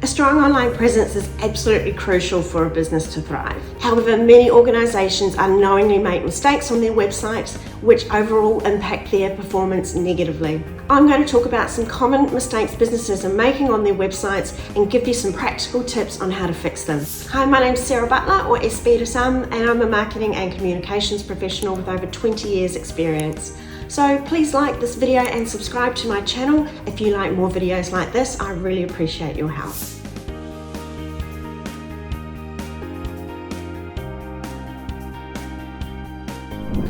A strong online presence is absolutely crucial for a business to thrive. However, many organisations unknowingly make mistakes on their websites, which overall impact their performance negatively. I'm going to talk about some common mistakes businesses are making on their websites and give you some practical tips on how to fix them. Hi, my name's Sarah Butler, or essbee to some, and I'm a marketing and communications professional with over 20 years experience. So please like this video and subscribe to my channel if you like more videos like this. I really appreciate your help.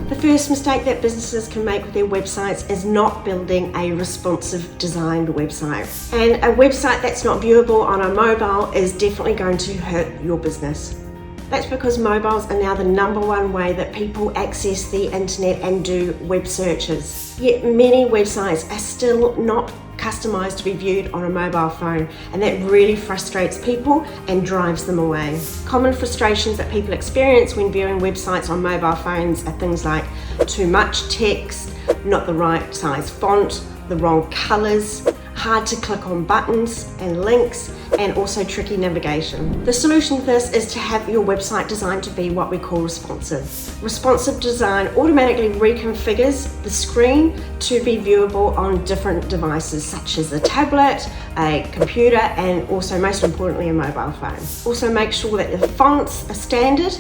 The first mistake that businesses can make with their websites is not building a responsive designed website. And a website that's not viewable on a mobile is definitely going to hurt your business. That's because mobiles are now the #1 way that people access the internet and do web searches. Yet many websites are still not customized to be viewed on a mobile phone, and that really frustrates people and drives them away. Common frustrations that people experience when viewing websites on mobile phones are things like too much text, not the right size font, the wrong colors, hard to click on buttons and links, and also tricky navigation. The solution to this is to have your website designed to be what we call responsive. Responsive design automatically reconfigures the screen to be viewable on different devices such as a tablet, a computer, and also most importantly a mobile phone. Also make sure that the fonts are standard,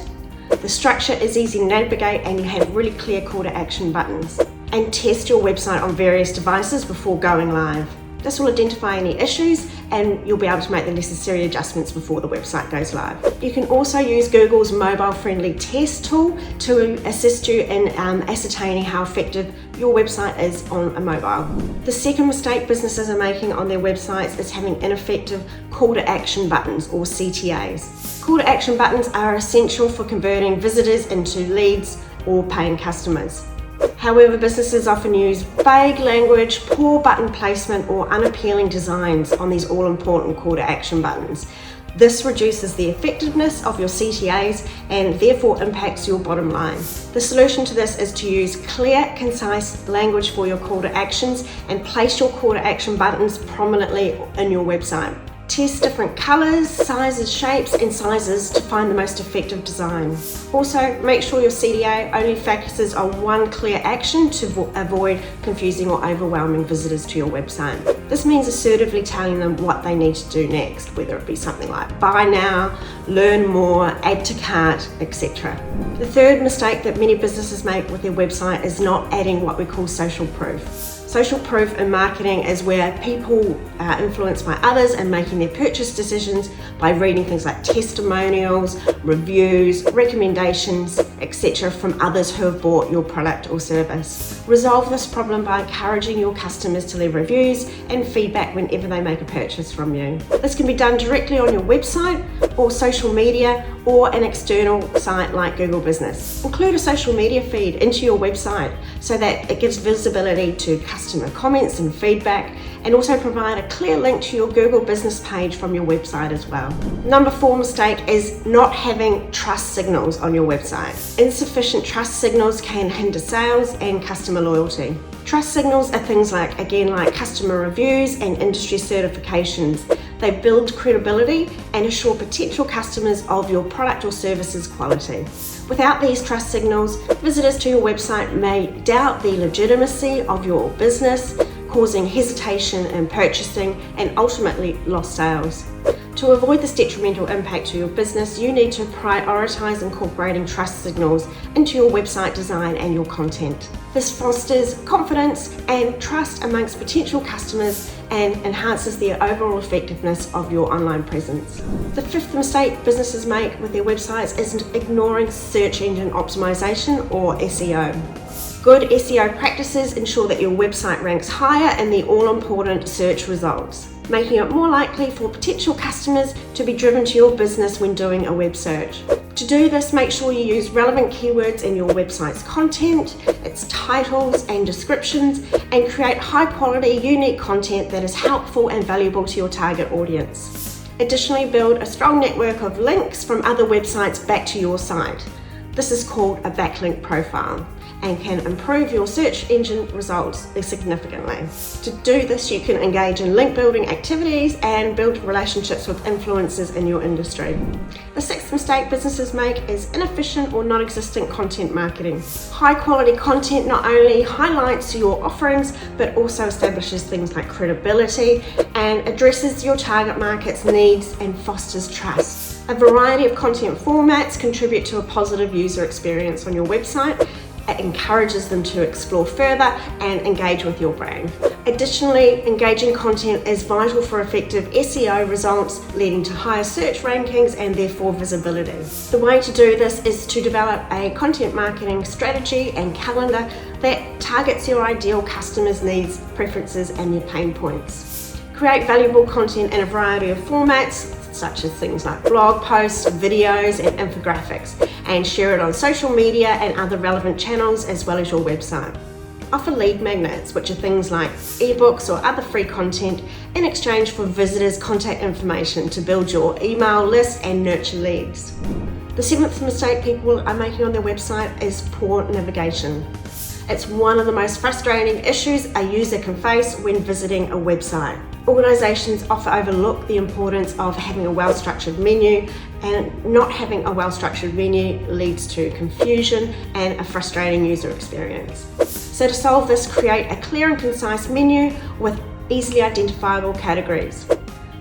the structure is easy to navigate, and you have really clear call to action buttons. And test your website on various devices before going live. This will identify any issues and you'll be able to make the necessary adjustments before the website goes live. You can also use Google's mobile-friendly test tool to assist you in ascertaining how effective your website is on a mobile. The second mistake businesses are making on their websites is having ineffective call to action buttons, or CTAs. Call to action buttons are essential for converting visitors into leads or paying customers. However, businesses often use vague language, poor button placement, or unappealing designs on these all-important call to action buttons. This reduces the effectiveness of your CTAs and therefore impacts your bottom line. The solution to this is to use clear, concise language for your call to actions and place your call to action buttons prominently in your website. Test different colors, sizes, shapes, and sizes to find the most effective design. Also, make sure your CTA only focuses on one clear action to avoid confusing or overwhelming visitors to your website. This means assertively telling them what they need to do next, whether it be something like buy now, learn more, add to cart, etc. The third mistake that many businesses make with their website is not adding what we call social proof. Social proof in marketing is where people are influenced by others and making their purchase decisions by reading things like testimonials, reviews, recommendations, etc. from others who have bought your product or service. Resolve this problem by encouraging your customers to leave reviews and feedback whenever they make a purchase from you. This can be done directly on your website or social media or an external site like Google Business. Include a social media feed into your website so that it gives visibility to customer comments and feedback, and also provide a clear link to your Google Business page from your website as well. Number 4 mistake is not having trust signals on your website. Insufficient trust signals can hinder sales and customer loyalty. Trust signals are things like customer reviews and industry certifications. They build credibility and assure potential customers of your product or service's quality. Without these trust signals, visitors to your website may doubt the legitimacy of your business, causing hesitation in purchasing and ultimately lost sales. To avoid this detrimental impact to your business, you need to prioritize incorporating trust signals into your website design and your content. This fosters confidence and trust amongst potential customers and enhances the overall effectiveness of your online presence. The 5th mistake businesses make with their websites is ignoring search engine optimization, or SEO. Good SEO practices ensure that your website ranks higher in the all-important search results, making it more likely for potential customers to be driven to your business when doing a web search. To do this, make sure you use relevant keywords in your website's content, its titles and descriptions, and create high-quality, unique content that is helpful and valuable to your target audience. Additionally, build a strong network of links from other websites back to your site. This is called a backlink profile. and can improve your search engine results significantly. To do this, you can engage in link building activities and build relationships with influencers in your industry. The sixth mistake businesses make is inefficient or non-existent content marketing. High quality content not only highlights your offerings, but also establishes things like credibility and addresses your target market's needs and fosters trust. A variety of content formats contribute to a positive user experience on your website. It encourages them to explore further and engage with your brand. Additionally, engaging content is vital for effective SEO results, leading to higher search rankings and therefore visibility. The way to do this is to develop a content marketing strategy and calendar that targets your ideal customers' needs, preferences, and their pain points. Create valuable content in a variety of formats, such as things like blog posts, videos, and infographics, and share it on social media and other relevant channels as well as your website. Offer lead magnets, which are things like ebooks or other free content in exchange for visitors' contact information to build your email list and nurture leads. The seventh mistake people are making on their website is poor navigation. It's one of the most frustrating issues a user can face when visiting a website. Organisations often overlook the importance of having a well-structured menu, and not having a well-structured menu leads to confusion and a frustrating user experience. So to solve this, create a clear and concise menu with easily identifiable categories.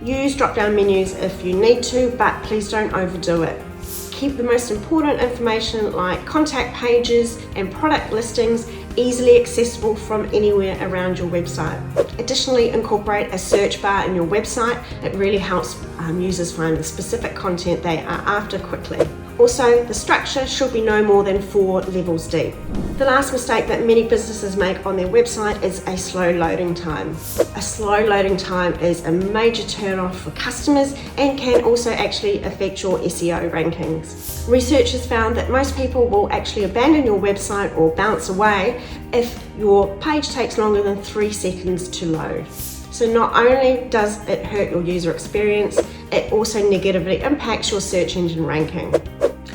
Use drop-down menus if you need to, but please don't overdo it. Keep the most important information like contact pages and product listings easily accessible from anywhere around your website. Additionally, incorporate a search bar in your website. It really helps users find the specific content they are after quickly. Also, the structure should be no more than 4 levels deep. The last mistake that many businesses make on their website is a slow loading time. A slow loading time is a major turn-off for customers and can also actually affect your SEO rankings. Research has found that most people will actually abandon your website or bounce away if your page takes longer than 3 seconds to load. So not only does it hurt your user experience, it also negatively impacts your search engine ranking.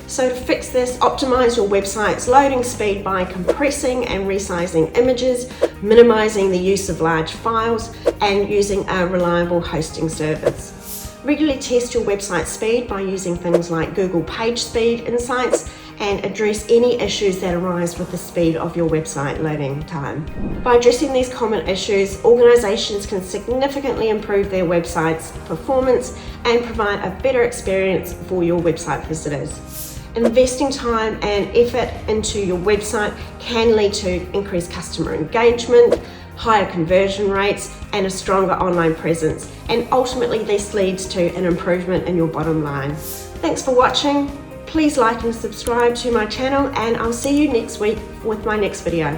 So to fix this, optimize your website's loading speed by compressing and resizing images, minimizing the use of large files, and using a reliable hosting service. Regularly test your website speed by using things like Google Page Speed Insights and address any issues that arise with the speed of your website loading time. By addressing these common issues, organizations can significantly improve their website's performance and provide a better experience for your website visitors. Investing time and effort into your website can lead to increased customer engagement, higher conversion rates, and a stronger online presence. And ultimately, this leads to an improvement in your bottom line. Thanks for watching. Please like and subscribe to my channel, and I'll see you next week with my next video.